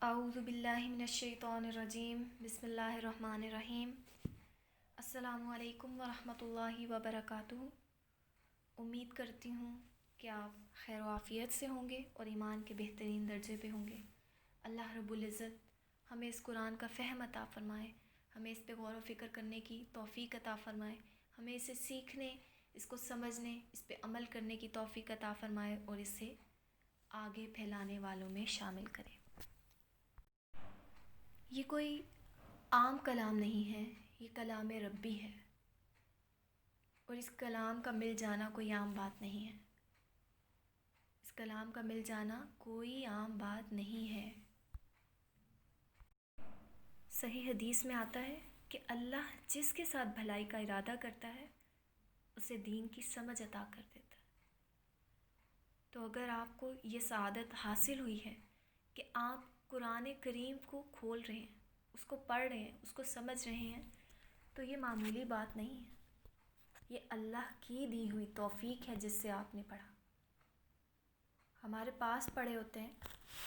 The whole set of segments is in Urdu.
اعوذ باللہ من الشیطان الرجیم بسم اللہ الرحمن الرحیم السلام علیکم ورحمۃ اللہ وبرکاتہ۔ امید کرتی ہوں کہ آپ خیر و عافیت سے ہوں گے اور ایمان کے بہترین درجے پہ ہوں گے۔ اللہ رب العزت ہمیں اس قرآن کا فہم عطا فرمائے، ہمیں اس پہ غور و فکر کرنے کی توفیق عطا فرمائے، ہمیں اسے سیکھنے، اس کو سمجھنے، اس پہ عمل کرنے کی توفیق عطا فرمائے اور اسے آگے پھیلانے والوں میں شامل کرے۔ یہ کوئی عام کلام نہیں ہے، یہ کلام ربی ہے، اور اس کلام کا مل جانا کوئی عام بات نہیں ہے۔ اس کلام کا مل جانا کوئی عام بات نہیں ہے۔ صحیح حدیث میں آتا ہے کہ اللہ جس کے ساتھ بھلائی کا ارادہ کرتا ہے اسے دین کی سمجھ عطا کر دیتا ہے۔ تو اگر آپ کو یہ سعادت حاصل ہوئی ہے کہ آپ قرآن کریم کو کھول رہے ہیں، اس کو پڑھ رہے ہیں، اس کو سمجھ رہے ہیں، تو یہ معمولی بات نہیں ہے، یہ اللہ کی دی ہوئی توفیق ہے جس سے آپ نے پڑھا۔ ہمارے پاس پڑھے ہوتے ہیں،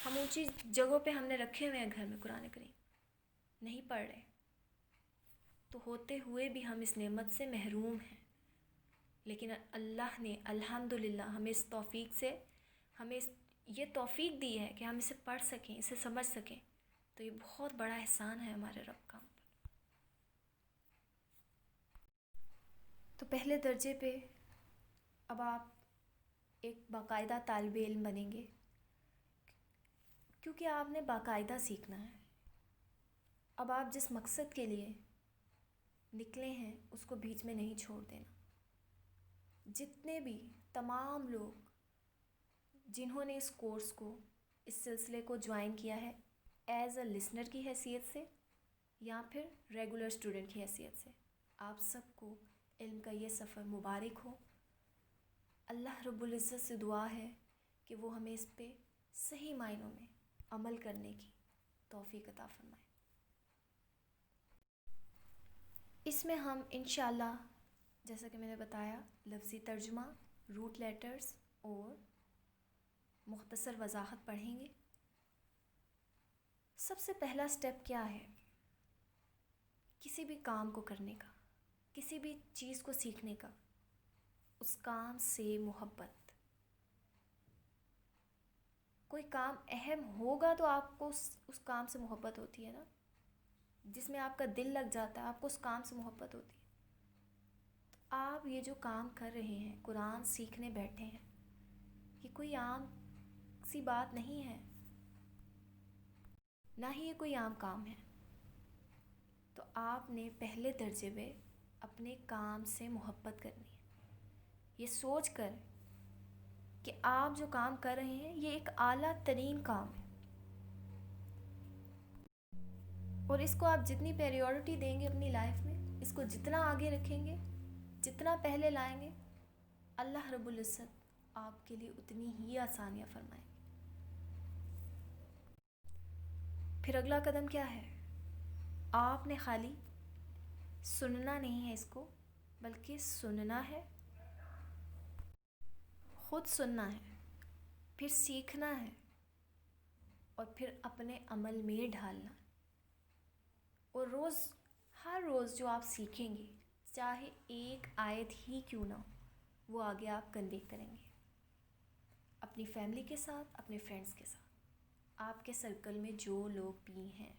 ہم اونچی جگہوں پہ ہم نے رکھے ہوئے ہیں گھر میں قرآن کریم، نہیں پڑھ رہے، تو ہوتے ہوئے بھی ہم اس نعمت سے محروم ہیں۔ لیکن اللہ نے الحمدللہ ہمیں اس توفیق سے یہ توفیق دی ہے کہ ہم اسے پڑھ سکیں، اسے سمجھ سکیں، تو یہ بہت بڑا احسان ہے ہمارے رب کا ہم پر۔ تو پہلے درجے پہ اب آپ ایک باقاعدہ طالب علم بنیں گے، کیونکہ آپ نے باقاعدہ سیکھنا ہے۔ اب آپ جس مقصد کے لیے نکلے ہیں اس کو بیچ میں نہیں چھوڑ دینا۔ جتنے بھی تمام لوگ جنہوں نے اس کورس کو، اس سلسلے کو جوائن کیا ہے ایز اے لسنر کی حیثیت سے یا پھر ریگولر اسٹوڈنٹ کی حیثیت سے، آپ سب کو علم کا یہ سفر مبارک ہو۔ اللہ رب العزت سے دعا ہے کہ وہ ہمیں اس پہ صحیح معنوں میں عمل کرنے کی توفیق عطا فرمائے۔ اس میں ہم انشاءاللہ جیسا کہ میں نے بتایا لفظی ترجمہ، روٹ لیٹرز اور مختصر وضاحت پڑھیں گے۔ سب سے پہلا سٹیپ کیا ہے کسی بھی کام کو کرنے کا، کسی بھی چیز کو سیکھنے کا؟ اس کام سے محبت۔ کوئی کام اہم ہوگا تو آپ کو اس کام سے محبت ہوتی ہے نا، جس میں آپ کا دل لگ جاتا ہے، آپ کو اس کام سے محبت ہوتی ہے۔ تو آپ یہ جو کام کر رہے ہیں، قرآن سیکھنے بیٹھے ہیں، یہ کوئی عام سی بات نہیں ہے، نہ ہی یہ کوئی عام کام ہے۔ تو آپ نے پہلے درجے پہ اپنے کام سے محبت کرنی ہے، یہ سوچ کر کہ آپ جو کام کر رہے ہیں یہ ایک اعلیٰ ترین کام ہے، اور اس کو آپ جتنی پریورٹی دیں گے اپنی لائف میں، اس کو جتنا آگے رکھیں گے، جتنا پہلے لائیں گے، اللہ رب العزت آپ کے لیے اتنی ہی آسانیاں فرمائیں گے۔ پھر اگلا قدم کیا ہے؟ آپ نے خالی سننا نہیں ہے اس کو، بلکہ سننا ہے، خود سننا ہے، پھر سیکھنا ہے، اور پھر اپنے عمل میں ڈھالنا ہے۔ اور ہر روز جو آپ سیکھیں گے، چاہے ایک آیت ہی کیوں نہ ہو، وہ آگے آپ کنوے کریں گے اپنی فیملی کے ساتھ، اپنے فرینڈس کے ساتھ، آپ کے سرکل میں جو لوگ بھی ہیں۔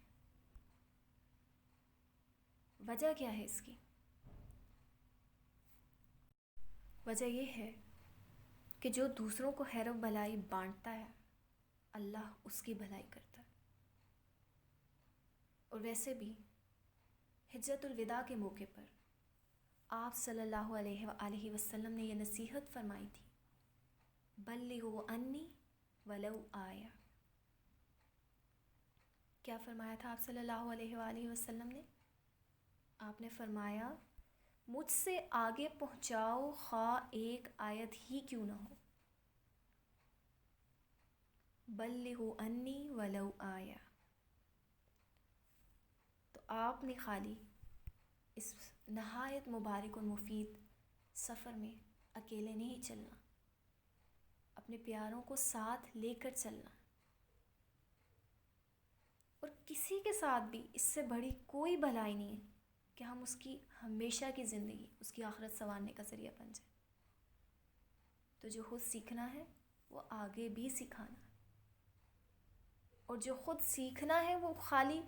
وجہ کیا ہے اس کی؟ وجہ یہ ہے کہ جو دوسروں کو خیر و بھلائی بانٹتا ہے، اللہ اس کی بھلائی کرتا ہے۔ اور ویسے بھی حجۃ الوداع کے موقع پر آپ صلی اللہ علیہ وآلہ وسلم نے یہ نصیحت فرمائی تھی، بلغوا عنی ولو آیہ۔ کیا فرمایا تھا آپ صلی اللہ علیہ وآلہ وسلم نے؟ آپ نے فرمایا مجھ سے آگے پہنچاؤ خواہ ایک آیت ہی کیوں نہ ہو، بلغوا عنی ولو آیہ۔ تو آپ نے خالی اس نہایت مبارک اور مفید سفر میں اکیلے نہیں چلنا، اپنے پیاروں کو ساتھ لے کر چلنا۔ اور کسی کے ساتھ بھی اس سے بڑی کوئی بھلائی نہیں ہے کہ ہم اس کی ہمیشہ کی زندگی، اس کی آخرت سنوارنے کا ذریعہ بن جائیں۔ تو جو خود سیکھنا ہے وہ آگے بھی سکھانا ہے، اور جو خود سیکھنا ہے وہ خالی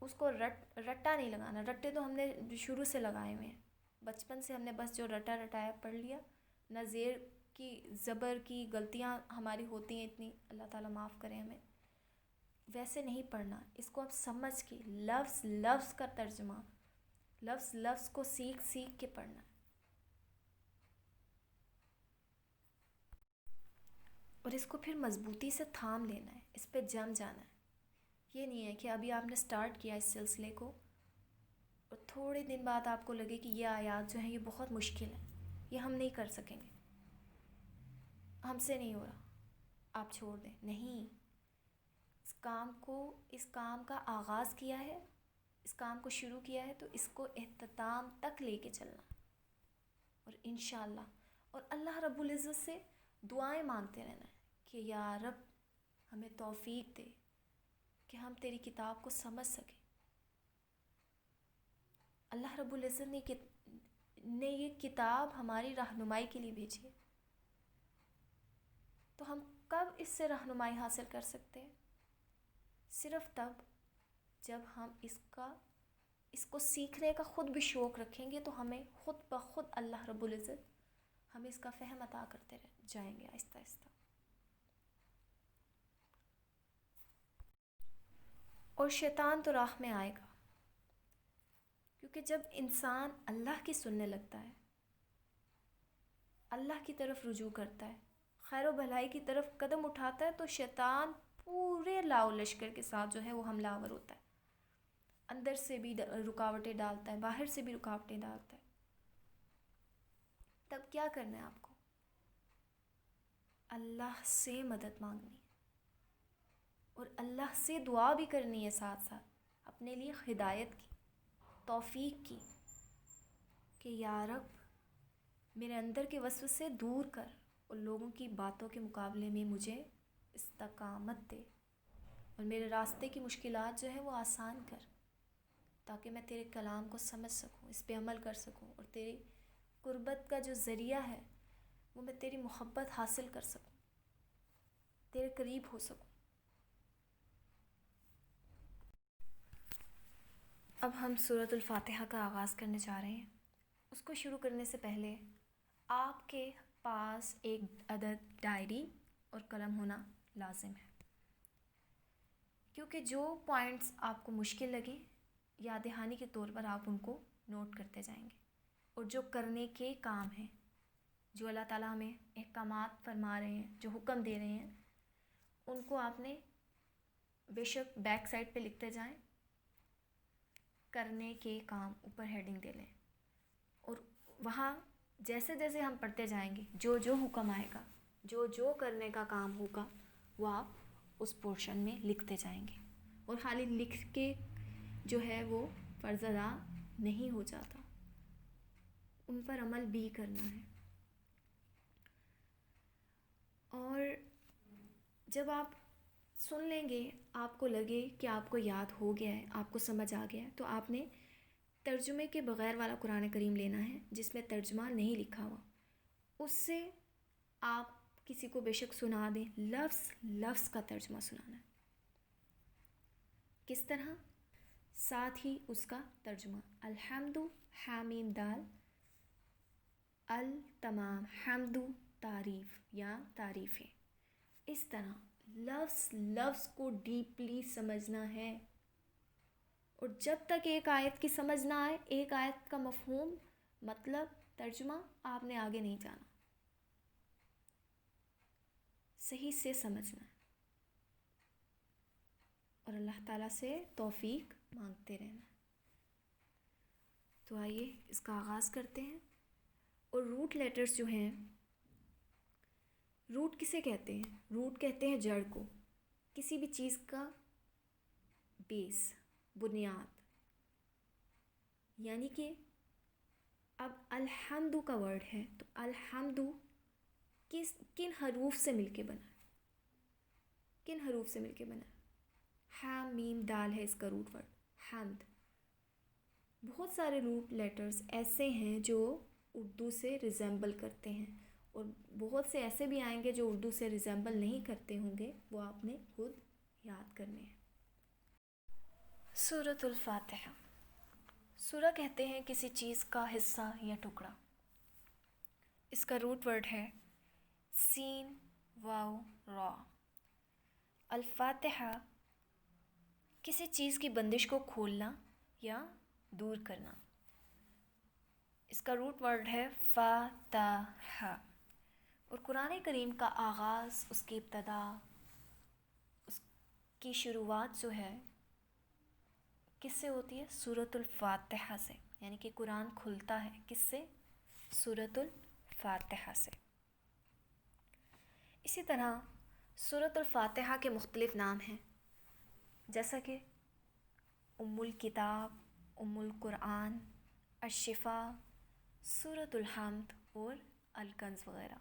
اس کو رٹا نہیں لگانا۔ رٹے تو ہم نے شروع سے لگائے ہوئے ہیں، بچپن سے ہم نے بس جو رٹا رٹایا پڑھ لیا، نہ زیر کی زبر کی غلطیاں ہماری ہوتی ہیں اتنی، اللہ تعالیٰ معاف کرے ہمیں، ویسے نہیں پڑھنا۔ اس کو اب سمجھ کے لفظ لفظ کا ترجمہ، لفظ لفظ کو سیکھ سیکھ کے پڑھنا ہے، اور اس کو پھر مضبوطی سے تھام لینا ہے، اس پہ جم جانا ہے۔ یہ نہیں ہے کہ ابھی آپ نے سٹارٹ کیا اس سلسلے کو اور تھوڑے دن بعد آپ کو لگے کہ یہ آیات جو ہیں یہ بہت مشکل ہیں، یہ ہم نہیں کر سکیں گے، ہم سے نہیں ہو رہا، آپ چھوڑ دیں۔ نہیں، اس کام کا آغاز کیا ہے، اس کام کو شروع کیا ہے، تو اس کو اختتام تک لے کے چلنا، اور انشاءاللہ، اور اللہ رب العزت سے دعائیں مانگتے رہنا ہے کہ یا رب ہمیں توفیق دے کہ ہم تیری کتاب کو سمجھ سکیں۔ اللہ رب العزت نے یہ کتاب ہماری رہنمائی کے لیے بھیجی ہے، تو ہم کب اس سے رہنمائی حاصل کر سکتے ہیں؟ صرف تب جب ہم اس کو سیکھنے کا خود بھی شوق رکھیں گے، تو ہمیں خود بخود اللہ رب العزت ہمیں اس کا فہم عطا کرتے جائیں گے آہستہ آہستہ۔ اور شیطان تو راہ میں آئے گا، کیونکہ جب انسان اللہ کی سننے لگتا ہے، اللہ کی طرف رجوع کرتا ہے، خیر و بھلائی کی طرف قدم اٹھاتا ہے، تو شیطان پورے لاؤ لشکر کے ساتھ جو ہے وہ حملہ آور ہوتا ہے، اندر سے بھی رکاوٹیں ڈالتا ہے، باہر سے بھی رکاوٹیں ڈالتا ہے۔ تب کیا کرنا ہے آپ کو؟ اللہ سے مدد مانگنی ہے، اور اللہ سے دعا بھی کرنی ہے ساتھ ساتھ، اپنے لیے ہدایت کی، توفیق کی، کہ یا رب میرے اندر کے وسوسے دور کر، اور لوگوں کی باتوں کے مقابلے میں مجھے استقامت دے، اور میرے راستے کی مشکلات جو ہیں وہ آسان کر، تاکہ میں تیرے کلام کو سمجھ سکوں، اس پہ عمل کر سکوں، اور تیری قربت کا جو ذریعہ ہے وہ میں تیری محبت حاصل کر سکوں، تیرے قریب ہو سکوں۔ اب ہم سورۃ الفاتحہ کا آغاز کرنے جا رہے ہیں۔ اس کو شروع کرنے سے پہلے آپ کے پاس ایک عدد ڈائری اور قلم ہونا لازم ہے، کیونکہ جو پوائنٹس آپ کو مشکل لگیں، یاد دہانی کے طور پر آپ ان کو نوٹ کرتے جائیں گے، اور جو کرنے کے کام ہیں، جو اللہ تعالیٰ ہمیں احکامات فرما رہے ہیں، جو حکم دے رہے ہیں، ان کو آپ نے بے شک بیک سائڈ پہ لکھتے جائیں، کرنے کے کام اوپر ہیڈنگ دے لیں، اور وہاں جیسے جیسے ہم پڑھتے جائیں گے، جو جو حکم آئے گا، جو جو کرنے کا کام ہوگا، وہ آپ اس پورشن میں لکھتے جائیں گے، اور خالی لکھ کے جو ہے وہ فرض ادا نہیں ہو جاتا، ان پر عمل بھی کرنا ہے۔ اور جب آپ سن لیں گے، آپ کو لگے کہ آپ کو یاد ہو گیا ہے، آپ کو سمجھ آ گیا ہے، تو آپ نے ترجمے کے بغیر والا قرآن کریم لینا ہے، جس میں ترجمہ نہیں لکھا ہوا، اس سے آپ کسی کو بے شک سنا دیں، لفظ لفظ کا ترجمہ سنانا ہے۔ کس طرح؟ ساتھ ہی اس کا ترجمہ، الحمد حامیم دال، تمام حمد تعریف یا تعریفیں، اس طرح لفظ لفظ کو ڈیپلی سمجھنا ہے، اور جب تک ایک آیت کی سمجھ نہ آئے، ایک آیت کا مفہوم، مطلب، ترجمہ آپ نے آگے نہیں جانا، صحیح سے سمجھنا ہے، اور اللہ تعالیٰ سے توفیق مانگتے رہنا ہے۔ تو آئیے اس کا آغاز کرتے ہیں۔ اور روٹ لیٹرز جو ہیں، روٹ کسے کہتے ہیں؟ روٹ کہتے ہیں جڑ کو، کسی بھی چیز کا بیس، بنیاد، یعنی کہ اب الحمد کا ورڈ ہے، تو الحمد کن حروف سے مل کے بنا ہے؟ کن حروف سے مل کے بنا ہے؟ حم میم دال ہے اس کا روٹ ورڈ حمد. بہت سارے روٹ لیٹرز ایسے ہیں جو اردو سے ریزیمبل کرتے ہیں اور بہت سے ایسے بھی آئیں گے جو اردو سے ریزیمبل نہیں کرتے ہوں گے، وہ آپ نے خود یاد کرنے ہیں. سورۃ الفاتحہ. سورہ کہتے ہیں کسی چیز کا حصہ یا ٹکڑا. اس کا روٹ ورڈ ہے سین واو را. الفاتحہ کسی چیز کی بندش کو کھولنا یا دور کرنا. اس کا روٹ ورڈ ہے فاتحہ. اور قرآن کریم کا آغاز، اس کی ابتدا، اس کی شروعات جو ہے کس سے ہوتی ہے؟ سورۃ الفاتحہ سے. یعنی کہ قرآن کھلتا ہے کس سے؟ سورۃ الفاتحہ سے. اسی طرح سورۃ الفاتحہ کے مختلف نام ہیں، جیسا کہ ام الکتاب، ام القرآن، الشفا، سورۃ الحمد اور الکنز وغیرہ.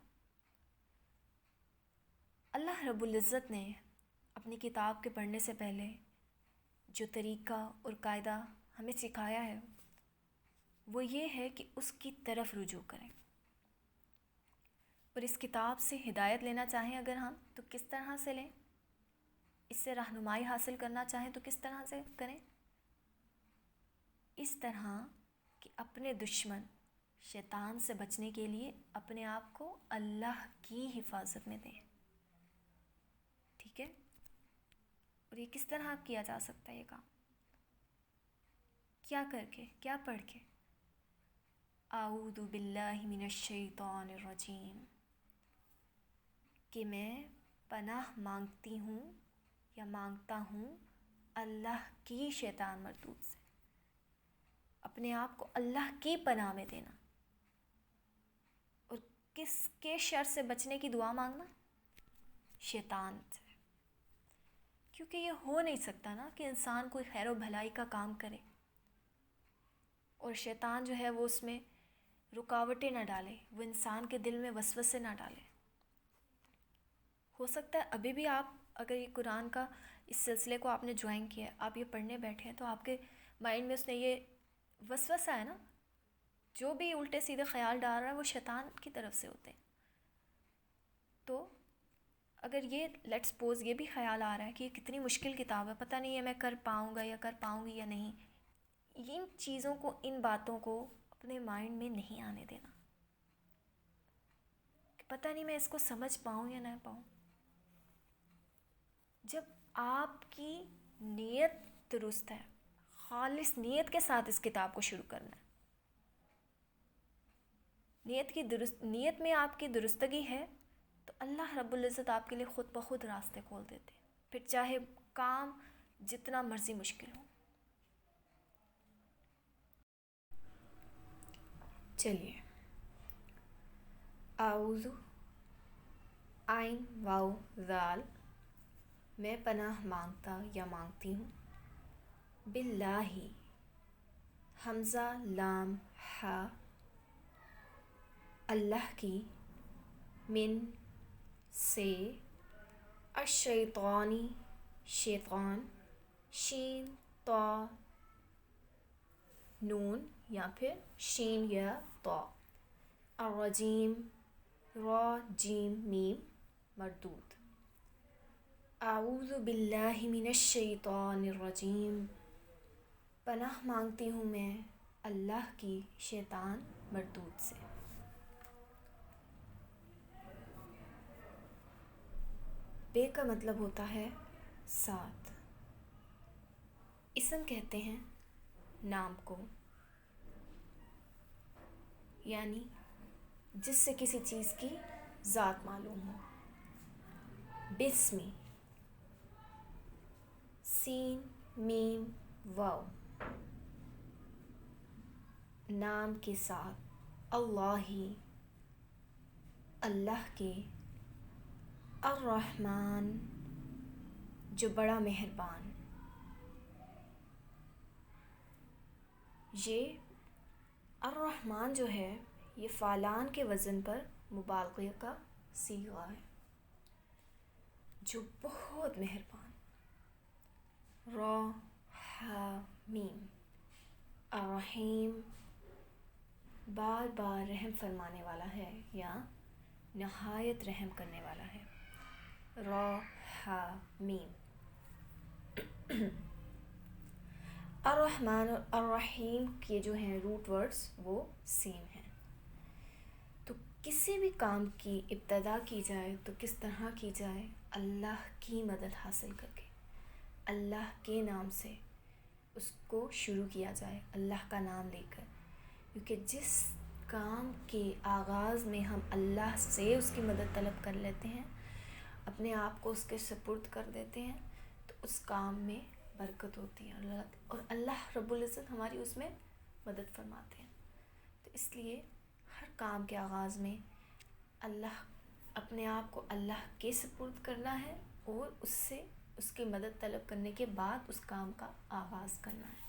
اللہ رب العزت نے اپنی کتاب کے پڑھنے سے پہلے جو طریقہ اور قاعدہ ہمیں سکھایا ہے وہ یہ ہے کہ اس کی طرف رجوع کریں، اور اس کتاب سے ہدایت لینا چاہیں اگر ہم تو کس طرح سے لیں، اس سے رہنمائی حاصل کرنا چاہیں تو کس طرح سے کریں؟ اس طرح کہ اپنے دشمن شیطان سے بچنے کے لیے اپنے آپ کو اللہ کی حفاظت میں دیں. ٹھیک ہے؟ اور یہ کس طرح کیا جا سکتا ہے یہ کام؟ کیا کر کے، کیا پڑھ کے؟ اعوذ باللہ من الشیطان الرجیم، کہ میں پناہ مانگتی ہوں یا مانگتا ہوں اللہ کی شیطان مردود سے. اپنے آپ کو اللہ کی پناہ میں دینا. اور کس کے شر سے بچنے کی دعا مانگنا؟ شیطان سے. کیونکہ یہ ہو نہیں سکتا نا کہ انسان کوئی خیر و بھلائی کا کام کرے اور شیطان جو ہے وہ اس میں رکاوٹیں نہ ڈالے، وہ انسان کے دل میں وسوسے نہ ڈالے. ہو سکتا ہے ابھی بھی آپ اگر یہ قرآن کا اس سلسلے کو آپ نے جوائن کیا ہے، آپ یہ پڑھنے بیٹھے ہیں تو آپ کے مائنڈ میں اس نے یہ وسوسہ ہے نا، جو بھی الٹے سیدھے خیال ڈال رہا ہے وہ شیطان کی طرف سے ہوتے ہیں. تو اگر یہ لیٹ سپوز یہ بھی خیال آ رہا ہے کہ یہ کتنی مشکل کتاب ہے، پتہ نہیں ہے میں کر پاؤں گا یا کر پاؤں گی یا نہیں، ان چیزوں کو، ان باتوں کو اپنے مائنڈ میں نہیں آنے دینا کہ پتہ نہیں میں اس کو سمجھ پاؤں یا نہ پاؤں. جب آپ کی نیت درست ہے، خالص نیت کے ساتھ اس کتاب کو شروع کرنا ہے، نیت میں آپ کی درستگی ہے تو اللہ رب العزت آپ کے لیے خود بخود راستے کھول دیتے ہیں، پھر چاہے کام جتنا مرضی مشکل ہو. چلیے، اعوذ عین واو ذال، میں پناہ مانگتا یا مانگتی ہوں، باللہ حمزہ لام ہا، اللہ کی، من سے، الشیطانی شیطان، شین طا نون یا پھر شین یا طا، الرجیم را جیم میم مردود. اعوذ باللہ من الشیطان الرجیم، پناہ مانگتی ہوں میں اللہ کی شیطان مردود سے. بے کا مطلب ہوتا ہے ساتھ. اسم کہتے ہیں نام کو، یعنی جس سے کسی چیز کی ذات معلوم ہو. بسمی، سین میم واو، نام کے ساتھ، اللہ، اللہ کے، الرحمن، جو بڑا مہربان. یہ الرحمن جو ہے یہ فعلان کے وزن پر مبالغہ کا صیغہ ہے، جو بہت مہربان. را ح میم، الرحیم بار بار رحم فرمانے والا ہے یا نہایت رحم کرنے والا ہے. را ح میم. الرحمن اور الرحیم کے جو ہیں روٹ ورڈز وہ سیم ہیں. تو کسی بھی کام کی ابتدا کی جائے تو کس طرح کی جائے؟ اللہ کی مدد حاصل کر کے، اللہ کے نام سے اس کو شروع کیا جائے، اللہ کا نام لے کر. کیونکہ جس کام کے آغاز میں ہم اللہ سے اس کی مدد طلب کر لیتے ہیں، اپنے آپ کو اس کے سپرد کر دیتے ہیں، تو اس کام میں برکت ہوتی ہے اور اللہ رب العزت ہماری اس میں مدد فرماتے ہیں. تو اس لیے ہر کام کے آغاز میں اللہ، اپنے آپ کو اللہ کے سپرد کرنا ہے اور اس سے اس کی مدد طلب کرنے کے بعد اس کام کا آغاز کرنا ہے.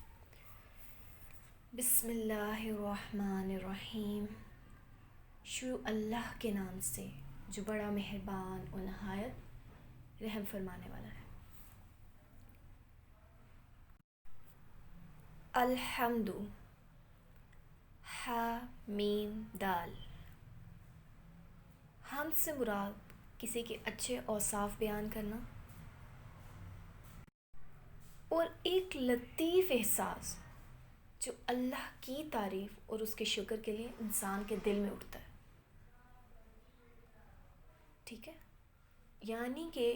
بسم اللہ الرحمن الرحیم. شروع اللہ کے نام سے جو بڑا مہربان و نہایت رحم فرمانے والا ہے. الحمد، ح میم دال. حمد سے مراد کسی کے اچھے اوصاف بیان کرنا اور ایک لطیف احساس جو اللہ کی تعریف اور اس کے شکر کے لیے انسان کے دل میں اٹھتا ہے. ٹھیک ہے، یعنی کہ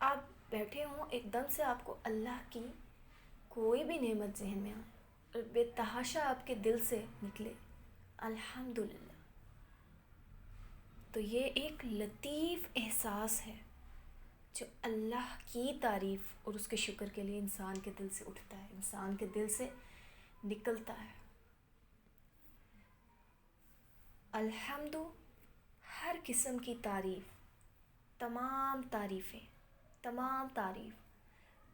آپ بیٹھے ہوں، ایک دم سے آپ کو اللہ کی کوئی بھی نعمت ذہن میں آئے اور بے تحاشا آپ کے دل سے نکلے الحمدللہ، تو یہ ایک لطیف احساس ہے جو اللہ کی تعریف اور اس کے شکر کے لیے انسان کے دل سے اٹھتا ہے، انسان کے دل سے نکلتا ہے. الحمد، ہر قسم کی تعریف، تمام تعریفیں، تمام تعریف.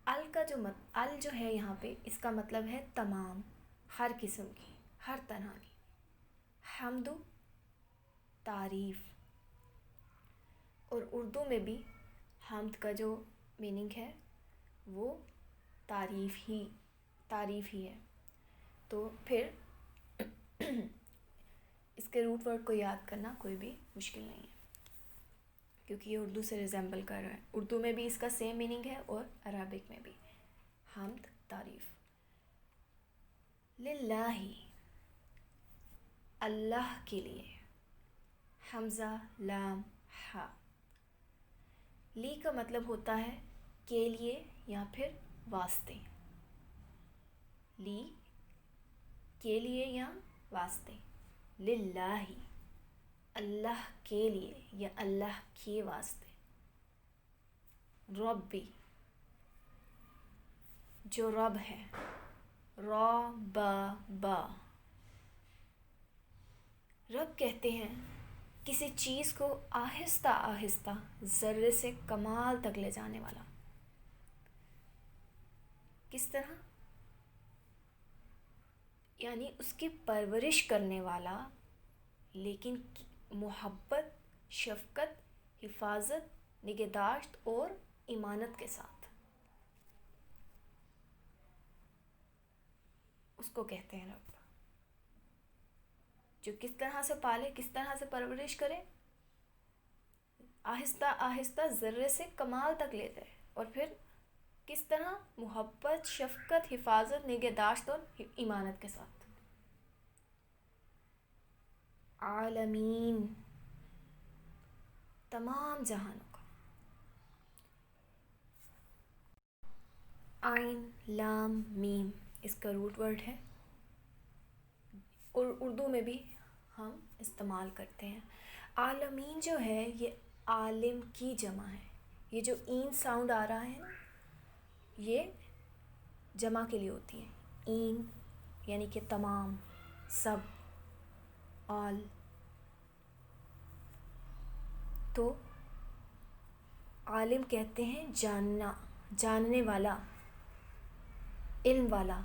ال جو ہے یہاں پہ اس کا مطلب ہے تمام، ہر قسم کی، ہر طرح کی. حمد تعریف. اور اردو میں بھی حمد کا جو میننگ ہے وہ تعریف ہی ہے. تو پھر اس کے روٹ ورڈ کو یاد کرنا کوئی بھی مشکل نہیں ہے، کیونکہ یہ اردو سے ریزیمبل کر رہا ہے. اردو میں بھی اس کا سیم میننگ ہے اور عربک میں بھی. حمد تعریف. للہ، اللہ کے لیے. حمزہ لام ہا. لی کا مطلب ہوتا ہے کے لیے یا پھر واسطے. لی کے لیے یا واسطے. للہ، اللہ کے لیے یا اللہ کے واسطے. ربی، جو رب ہے. با. رب کہتے ہیں کسی چیز کو آہستہ آہستہ ذرے سے کمال تک لے جانے والا. کس طرح؟ یعنی اس کی پرورش کرنے والا، لیکن محبت، شفقت، حفاظت، نگہداشت اور امانت کے ساتھ. اس کو کہتے ہیں رب. جو کس طرح سے پالے، کس طرح سے پرورش کرے، آہستہ آہستہ ذرے سے کمال تک لے جائے. اور پھر کس طرح؟ محبت، شفقت، حفاظت، نگہداشت اور امانت کے ساتھ. عالمین، تمام جہانوں کا. عین لام میم اس کا روٹ ورڈ ہے اور اردو میں بھی ہم استعمال کرتے ہیں. عالمین جو ہے یہ عالم کی جمع ہے. یہ جو این ساؤنڈ آ رہا ہے نا، یہ جمع کے لیے ہوتی ہے. این یعنی کہ تمام، سب، آل. تو عالم کہتے ہیں جاننا، جاننے والا، علم والا.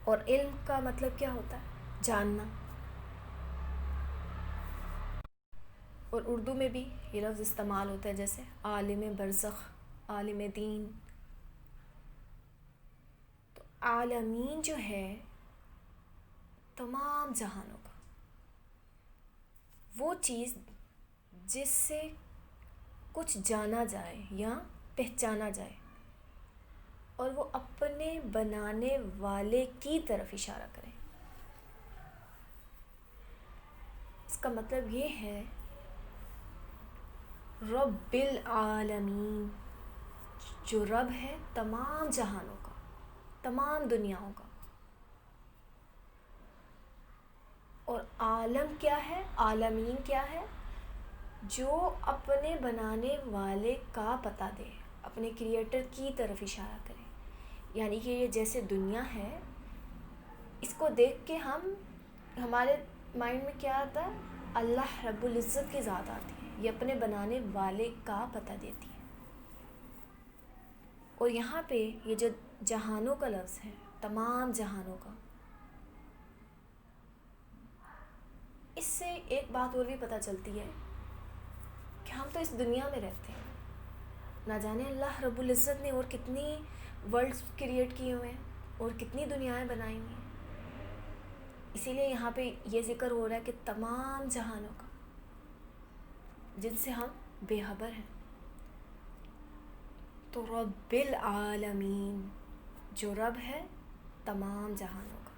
اور علم کا مطلب کیا ہوتا ہے؟ جاننا. اور اردو میں بھی یہ لفظ استعمال ہوتا ہے، جیسے عالم برزخ، عالم دین. تو عالمین جو ہے تمام جہانوں کا، وہ چیز جس سے کچھ جانا جائے یا پہچانا جائے، اور وہ اپنے بنانے والے کی طرف اشارہ کرے. اس کا مطلب یہ ہے رب العالمین، جو رب ہے تمام جہانوں کا، تمام دنیاؤں کا. اور عالم کیا ہے، عالمین کیا ہے؟ جو اپنے بنانے والے کا پتہ دے، اپنے کریٹر کی طرف اشارہ کرے. یعنی کہ یہ جیسے دنیا ہے، اس کو دیکھ کے ہمارے مائنڈ میں کیا آتا ہے؟ اللہ رب العزت کی ذات آتی ہے. یہ اپنے بنانے والے کا پتہ دیتی ہے. اور یہاں پہ یہ جو جہانوں کا لفظ ہے، تمام جہانوں کا، اس سے ایک بات اور بھی پتہ چلتی ہے کہ ہم تو اس دنیا میں رہتے ہیں، نہ جانے اللہ رب العزت نے اور کتنی ورلڈز کریٹ کیے ہوئے ہیں اور کتنی دنیایں بنائی ہوئی ہیں. اسی لیے یہاں پہ یہ ذکر ہو رہا ہے کہ تمام جہانوں کا، جن سے ہم بے خبر ہیں. تو رب العالمین، جو رب ہے تمام جہانوں کا.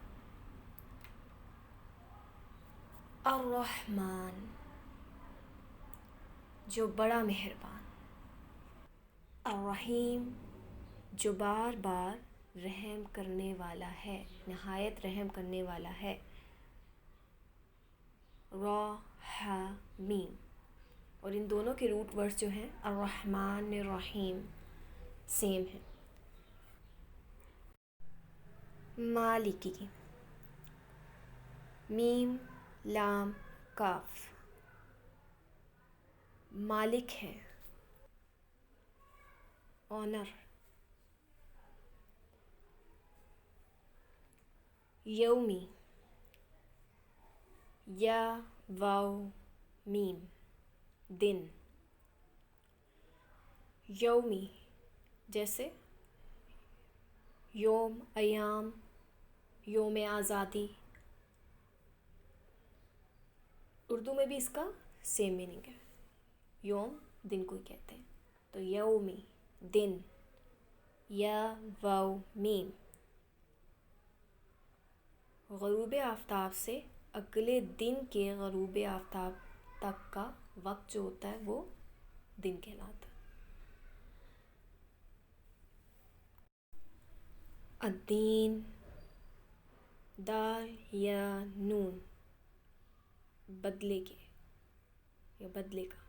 الرحمن، جو بڑا مہربان. الرحیم، جو بار بار رحم کرنے والا ہے، نہایت رحم کرنے والا ہے. راحمین، اور ان دونوں کے روٹ ورڈز جو ہیں الرحمن الرحیم سیم ہیں. مالکی، میم لام کاف، مالک ہے، آنر. یومی، یا واو میم، دن. یومی جیسے یوم، ایام، یوم آزادی. اردو میں بھی اس کا سیم میننگ ہے، یوم دن کو ہی کہتے ہیں. تو یومی دن، یا واو میم. غروب آفتاب سے اگلے دن کے غروب آفتاب تک کا وقت جو ہوتا ہے وہ دن کہلاتا ہے. الدین، دال یا نون، بدلے کے یا بدلے کا.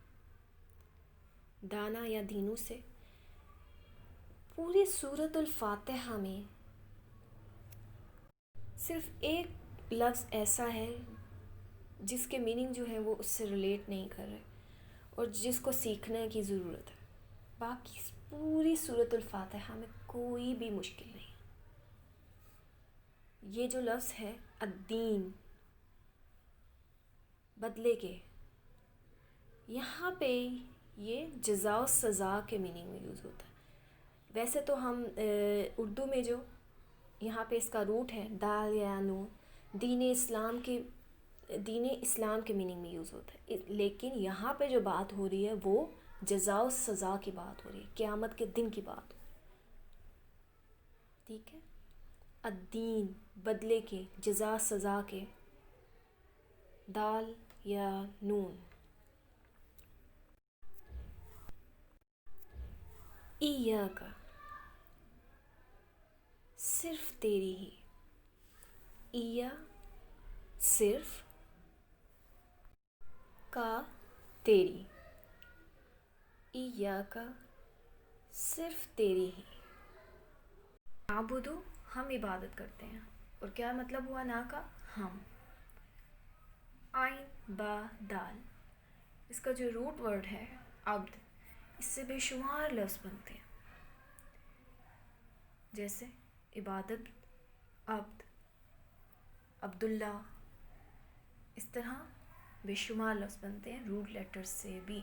دانا یا دینوں سے پوری سورۃ الفاتحہ میں صرف ایک لفظ ایسا ہے جس کے میننگ جو ہے وہ اس سے ریلیٹ نہیں کر رہے اور جس کو سیکھنے کی ضرورت ہے. باقی پوری سورۃ الفاتحہ میں کوئی بھی مشکل نہیں. یہ جو لفظ ہے الدین، بدلے کے، یہاں پہ یہ جزا و سزا کے میننگ میں یوز ہوتا ہے. ویسے تو ہم اردو میں جو یہاں پہ اس کا روٹ ہے دال یا نون، دین اسلام کے میننگ میں یوز ہوتا ہے. لیکن یہاں پہ جو بات ہو رہی ہے وہ جزا و سزا کی بات ہو رہی ہے، قیامت کے دن کی بات. ٹھیک ہے، الدین بدلے کے، جزا سزا کے. دال یا نون. ایاک، صرف تیری ہی. ایا صرف، کا تیری. ایاک صرف تیری ہی. نعبدو، ہم عبادت کرتے ہیں. اور کیا مطلب ہوا نا کا؟ ہم. عین با دال، اس کا جو روٹ ورڈ ہے عبد، اس سے بے شمار لفظ بنتے ہیں، جیسے عبادت، عبد، عبداللہ. اس طرح بے شمار لفظ بنتے ہیں روٹ لیٹرز سے بھی،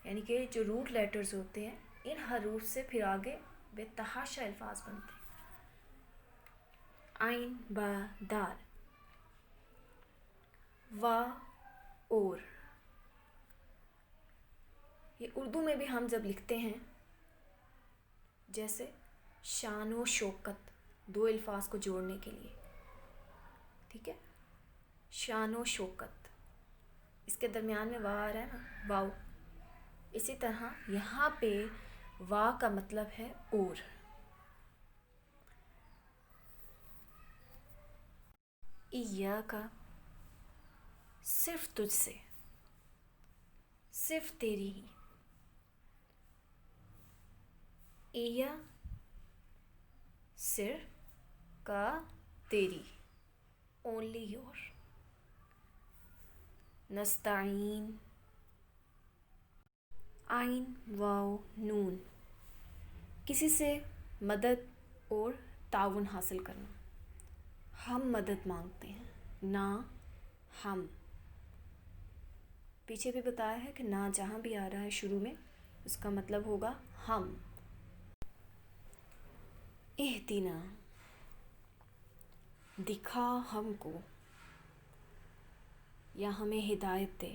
یعنی کہ جو روٹ لیٹرز ہوتے ہیں ان حروف سے پھر آگے بے تحاشا الفاظ بنتے ہیں۔ عین با دال، وا اور، یہ اردو میں بھی ہم جب لکھتے ہیں جیسے شان و شوکت، دو الفاظ کو جوڑنے کے لیے، ٹھیک ہے، شان و شوکت، اس کے درمیان میں وا آ رہا ہے نا، واو، اسی طرح یہاں پہ وا کا مطلب ہے اور۔ ایاک، صرف تجھ سے، صرف تیری ہی، ایا صرف، کا تیری، اونلی یور، نستعین، عین واو نون، کسی سے مدد اور تعاون حاصل کرنا، ہم مدد مانگتے ہیں، نہ ہم، پیچھے بھی بتایا ہے کہ نہ جہاں بھی آ رہا ہے شروع میں اس کا مطلب ہوگا ہم۔ اہدنا، دکھا ہم کو یا ہمیں ہدایت دے،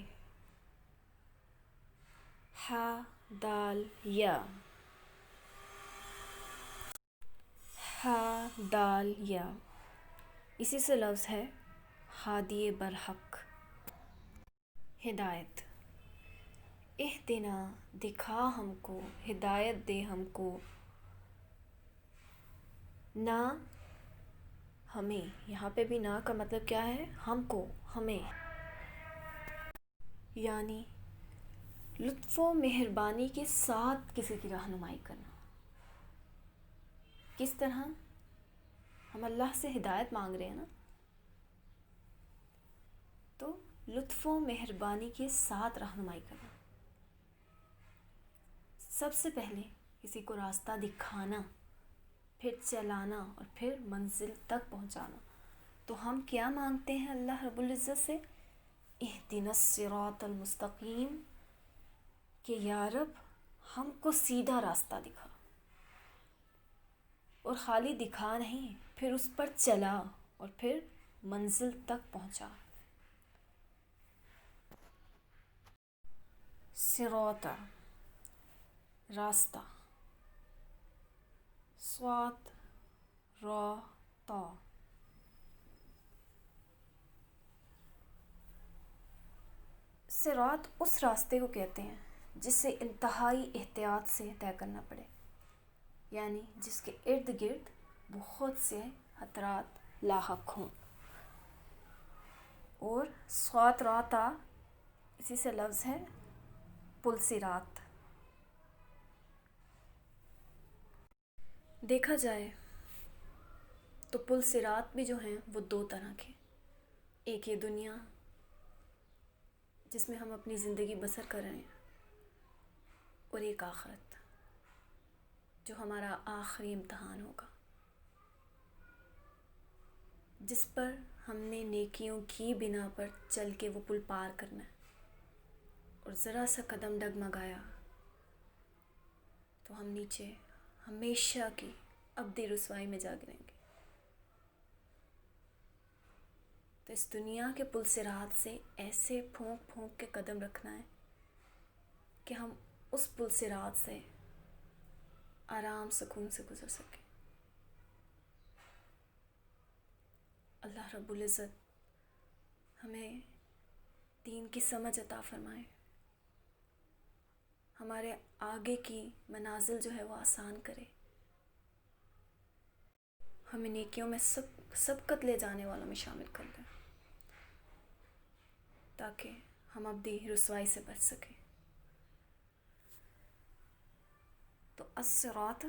ہا دال یا، ہا دال یا، اسی سے لفظ ہے ہادی برحق، ہدایت۔ اہدنا، دکھا ہم کو، ہدایت دے ہم کو، نہ ہمیں، یہاں پہ بھی نہ کا مطلب کیا ہے، ہم کو، ہمیں، یعنی لطف و مہربانی کے ساتھ کسی کی رہنمائی کرنا۔ کس طرح؟ ہم اللہ سے ہدایت مانگ رہے ہیں نا، تو لطف و مہربانی کے ساتھ رہنمائی کرنا، سب سے پہلے کسی کو راستہ دکھانا، پھر چلانا اور پھر منزل تک پہنچانا۔ تو ہم کیا مانگتے ہیں اللہ رب العزت سے؟ اہدنا الصراط المستقیم، کہ یا رب ہم کو سیدھا راستہ دکھا، اور خالی دکھا نہیں، پھر اس پر چلا اور پھر منزل تک پہنچا۔ صراط، راستہ، صاد را تا، صراط اس راستے کو کہتے ہیں جسے انتہائی احتیاط سے طے کرنا پڑے، یعنی جس کے ارد گرد بہت سے خطرات لاحق ہوں۔ اور صاد را تا، اسی سے لفظ ہے پل صراط۔ دیکھا جائے تو پل صراط بھی جو ہیں وہ دو طرح کے، ایک یہ دنیا جس میں ہم اپنی زندگی بسر کر رہے ہیں، اور ایک آخرت جو ہمارا آخری امتحان ہوگا، جس پر ہم نے نیکیوں کی بنا پر چل کے وہ پل پار کرنا ہے، اور ذرا سا قدم ڈگمگایا تو ہم نیچے ہمیشہ کی ابدی رسوائی میں جا گریں گے۔ تو اس دنیا کے پل صراط سے ایسے پھونک پھونک کے قدم رکھنا ہے کہ ہم اس پل صراط سے آرام سکون سے گزر سکیں۔ اللہ رب العزت ہمیں دین کی سمجھ عطا فرمائے، ہمارے آگے کی منازل جو ہے وہ آسان کرے، ہمیں نیکیوں میں سبقت لے جانے والوں میں شامل کر لیں، تاکہ ہم ابدی رسوائی سے بچ سکیں۔ تو الصراط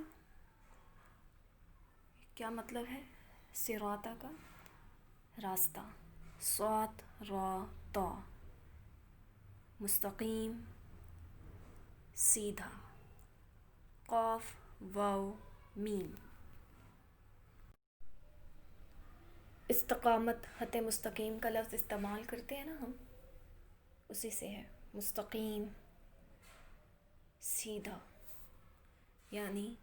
کیا مطلب ہے؟ صراط کا راستہ، صاد را تا، مستقیم، سیدھا، قاف واو میم، استقامت، خط مستقیم کا لفظ استعمال کرتے ہیں نا ہم، اسی سے ہے مستقیم، سیدھا، یعنی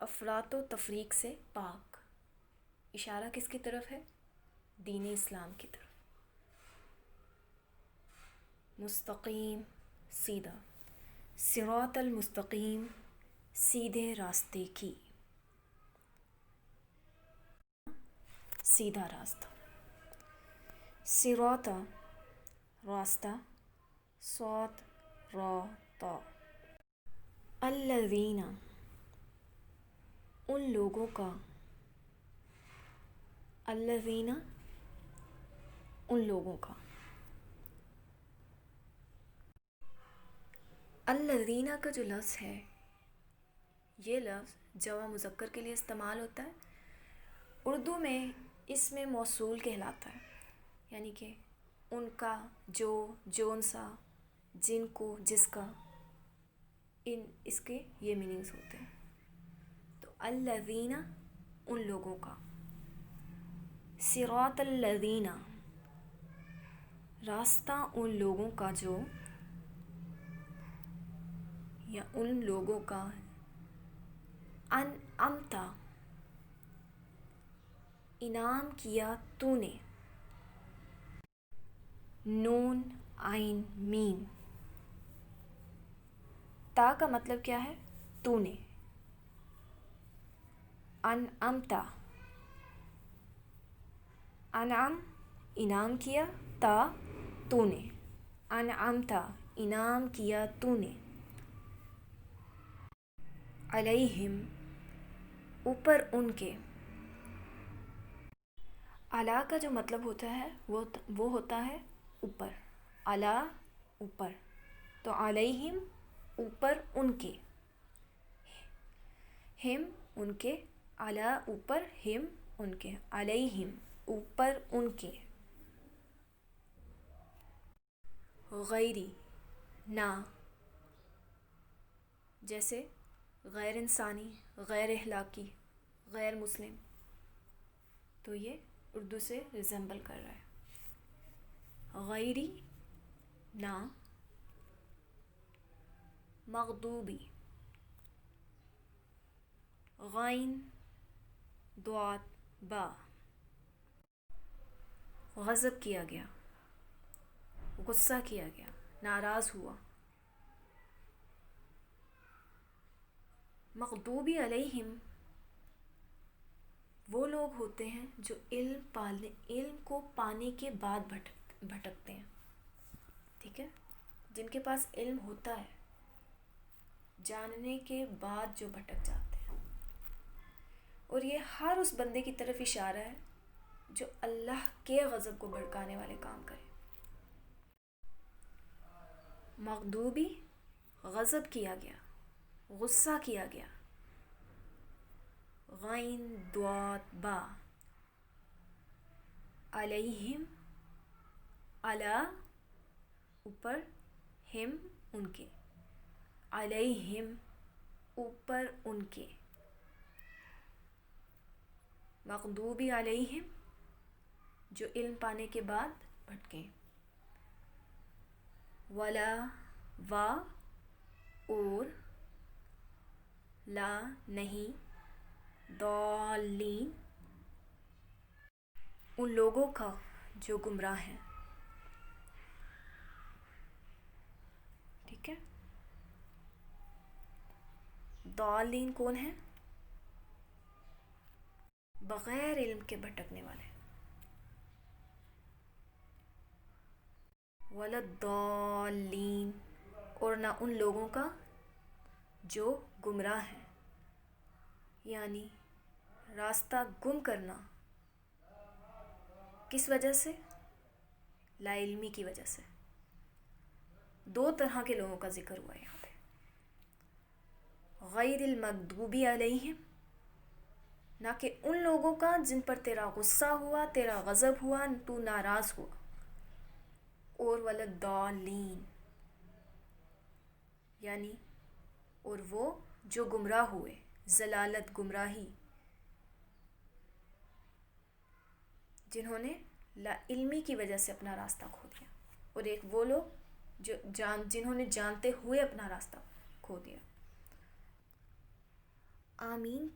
افراط و تفریق سے پاک۔ اشارہ کس کی طرف ہے؟ دین اسلام کی طرف۔ مستقیم، سیدھا، صراط المستقیم، سیدھے راستے کی، سیدھا راستہ۔ صراط راستہ، صاد را تا، الذین ان لوگوں کا، الذین ان لوگوں کا، الذین کا جو لفظ ہے یہ لفظ جمع مذکر کے لیے استعمال ہوتا ہے۔ اردو میں اس میں موصول کہلاتا ہے، یعنی کہ ان کا، جو، جون سا، جن کو، جس کا، اس کے یہ میننگز ہوتے ہیں۔ تو الذین ان لوگوں کا، صراط الذین راستہ ان لوگوں کا جو، یا ان لوگوں کا، انعمت انعام کیا تو نے، نون عین میم، تا کا مطلب کیا ہے؟ تو نے، انعمت انعم انعام کیا، تا تو نے، انعمت انعام کیا تو نے، علیہم اوپر ان کے۔ علی کا جو مطلب ہوتا ہے وہ ہوتا ہے اوپر، علی اوپر، تو علیہم اوپر ان کے، ہم ان کے، علی اوپر، ہم ان کے، علیہم اوپر ان کے، غیری نہ، جیسے غیر انسانی، غیر اخلاقی، غیر مسلم، تو یہ اردو سے ریزمبل کر رہا ہے۔ غیری نہ، مغضوبی، غین ضاد با، غضب کیا گیا، غصہ کیا گیا، ناراض ہوا۔ مغضوبی علیہم وہ لوگ ہوتے ہیں جو علم کو پانے کے بعد بھٹکتے ہیں، ٹھیک ہے، جن کے پاس علم ہوتا ہے، جاننے کے بعد جو بھٹک جاتے ہیں۔ اور یہ ہر اس بندے کی طرف اشارہ ہے جو اللہ کے غضب کو بھڑکانے والے کام کرے۔ مغضوبی غضب کیا گیا، غصہ کیا گیا، غین ضاد با، علیہم علی اوپر، ہم ان کے، علیہم اوپر ان کے، مغضوبی علیہم جو علم پانے کے بعد بھٹکیں، ولا و اور، لا نہیں، ضالین ان لوگوں کا جو گمراہ ہیں، ٹھیک ہے۔ ضالین کون ہیں؟ بغیر علم کے بھٹکنے والے۔ ولا الضالین اور نہ ان لوگوں کا جو گمراہ ہیں، یعنی راستہ گم کرنا کس وجہ سے؟ لا علمی کی وجہ سے۔ دو طرح کے لوگوں کا ذکر ہوا ہے یہاں پہ، غیر المغضوبی علیہم نہ کہ ان لوگوں کا جن پر تیرا غصہ ہوا، تیرا غضب ہوا، تو ناراض ہوا، اور ولا الضالین یعنی اور وہ جو گمراہ ہوئے، ضلالت، گمراہی، جنہوں نے لا علمی کی وجہ سے اپنا راستہ کھو دیا، اور ایک وہ لوگ جنہوں نے جانتے ہوئے اپنا راستہ کھو دیا۔ آمین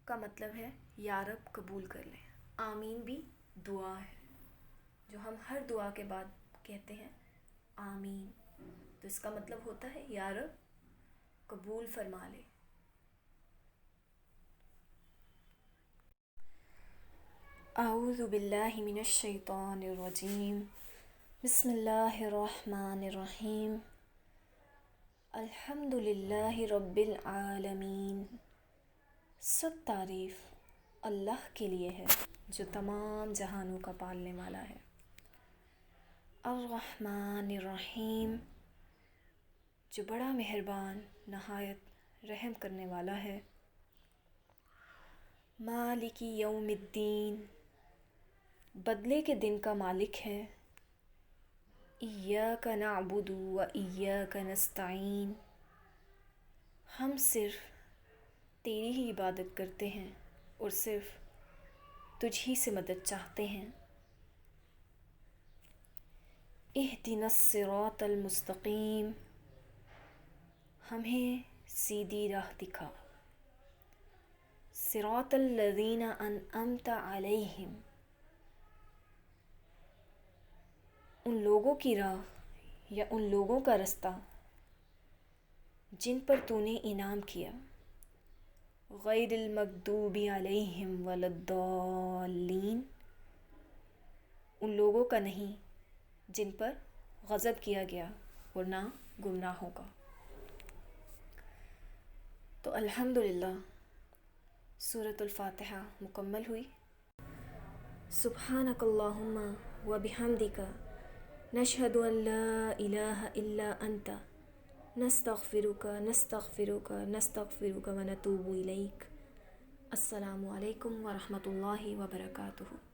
کا مطلب ہے یا رب قبول کر لیں۔ آمین بھی دعا ہے جو ہم ہر دعا کے بعد کہتے ہیں آمین، تو اس کا مطلب ہوتا ہے یا رب قبول فرما لے۔ اعوذ باللہ من الشیطان الرجیم، بسم اللہ الرحمن الرحیم، الحمد للہ رب العالمین۔ سب تعریف اللہ کے لیے ہے جو تمام جہانوں کا پالنے والا ہے۔ الرحمن الرحیم، جو بڑا مہربان نہایت رحم کرنے والا ہے۔ مالک یوم الدین، بدلے کے دن کا مالک ہے۔ ایاک نعبد و ایاک نستعین، ہم صرف تیری ہی عبادت کرتے ہیں اور صرف تجھ ہی سے مدد چاہتے ہیں۔ اہدنا الصراط المستقیم، ہمیں سیدھی راہ دکھا۔ صراط الذین انعمت علیہم، ان لوگوں کی راہ یا ان لوگوں کا رستہ جن پر تو نے انعام کیا۔ غیر المغضوب علیہم ولا الضالین، ان لوگوں کا نہیں جن پر غضب کیا گیا اور نہ گمراہوں کا۔ تو الحمدللہ سورۃ الفاتحہ مکمل ہوئی۔ سبحانک اللہم و بحمدک، نشہد ان لا الہ الا انت، نستغفرک و نتوب الیک۔ السلام علیکم ورحمۃ اللہ وبرکاتہ۔